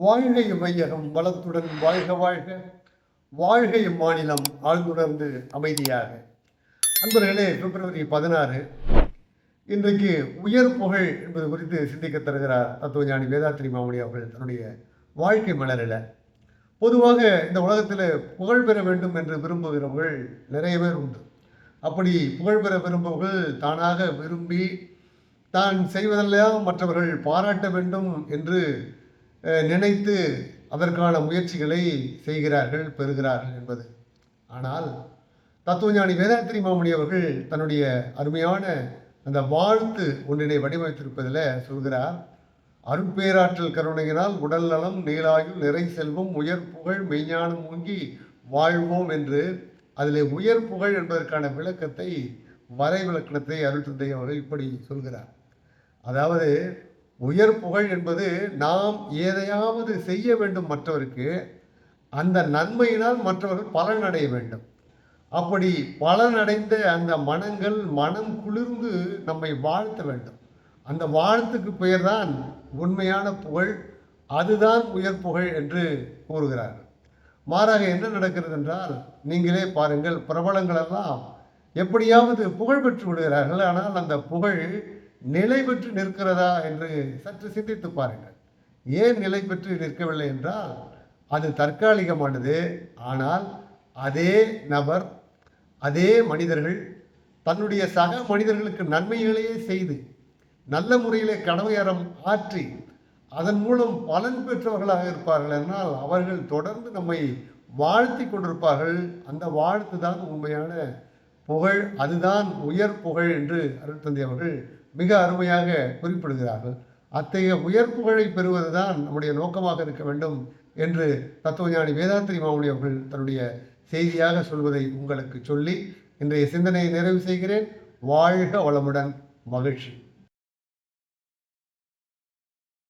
வாழ்க இவ்வையகம் வளத்துடன் வாழ்க வாழ்க. வாழ்க இம்மாநிலம் ஆழ்ந்துணர்ந்து அமைதியாக. அன்பர்களே, February 16 இன்றைக்கு உயர் புகழ் என்பது குறித்து சிந்திக்க தருகிறார் தத்துவஞானி வேதாத்ரி மாமணி அவர்கள் தன்னுடைய வாழ்க்கை மலரில். பொதுவாக இந்த உலகத்தில் புகழ் பெற வேண்டும் என்று விரும்புகிறவர்கள் நிறைய பேர் உண்டு. அப்படி புகழ் பெற விரும்புபவர்கள் தானாக விரும்பி தான் செய்வதெல்லாம் மற்றவர்கள் பாராட்ட வேண்டும் என்று நினைத்து அதற்கான முயற்சிகளை செய்கிறார்கள், பெறுகிறார்கள் என்பது. ஆனால் தத்துவஞானி வேதாத்ரி மாமணி அவர்கள் தன்னுடைய அருமையான அந்த வாழ்த்து ஒன்றினை வடிவமைத்திருப்பதில் சொல்கிறார். அருட்பேராற்றல் கருணையினால் உடல் நலம், நீளாயுள், நிறை செல்வம், உயர் புகழ், மெய்ஞானம் ஓங்கி வாழ்வோம் என்று அதில் உயர் புகழ் என்பதற்கான விளக்கத்தை, வரை விளக்கணத்தை அருள் தந்தை அவர்கள் இப்படி சொல்கிறார். அதாவது உயர் புகழ் என்பது நாம் எதையாவது செய்ய வேண்டும் மற்றவருக்கு, அந்த நன்மையினால் மற்றவர்கள் பலனடைய வேண்டும். அப்படி பலனடைந்த அந்த மனங்கள் மனம் குளிர்ந்து நம்மை வாழ்த்த வேண்டும். அந்த வாழ்த்துக்கு பெயர்தான் உண்மையான புகழ், அதுதான் உயர் புகழ் என்று கூறுகிறார்கள். மாறாக என்ன நடக்கிறது என்றால், நீங்களே பாருங்கள், பிரபலங்களெல்லாம் எப்படியாவது புகழ் பெற்று விடுகிறார்கள். ஆனால் அந்த புகழ் நிலை பெற்று நிற்கிறதா என்று சற்று சிந்தித்து பாருங்கள். ஏன் நிலை பெற்று நிற்கவில்லை என்றால், அது தற்காலிகமானது. ஆனால் அதே நபர், அதே மனிதர்கள் தன்னுடைய சக மனிதர்களுக்கு நன்மைகளையே செய்து நல்ல முறையிலே கடமையறம் ஆற்றி அதன் மூலம் பலன் பெற்றவர்களாக இருப்பார்கள். என்றால் அவர்கள் தொடர்ந்து நம்மை வாழ்த்தி கொண்டிருப்பார்கள். அந்த வாழ்த்து தான் உண்மையான புகழ், அதுதான் உயர் புகழ் என்று அருட்தந்தை அவர்கள் மிக அருமையாக குறிப்பிடுகிறார்கள். அத்தகைய உயர் புகழை பெறுவதுதான் நம்முடைய நோக்கமாக இருக்க வேண்டும் என்று தத்துவஞானி வேதாத்ரி மாமணி அவர்கள் தன்னுடைய செய்தியாக சொல்வதை உங்களுக்கு சொல்லி இன்றைய சிந்தனையை நிறைவு செய்கிறேன். வாழ்க வளமுடன். மகிழ்ச்சி.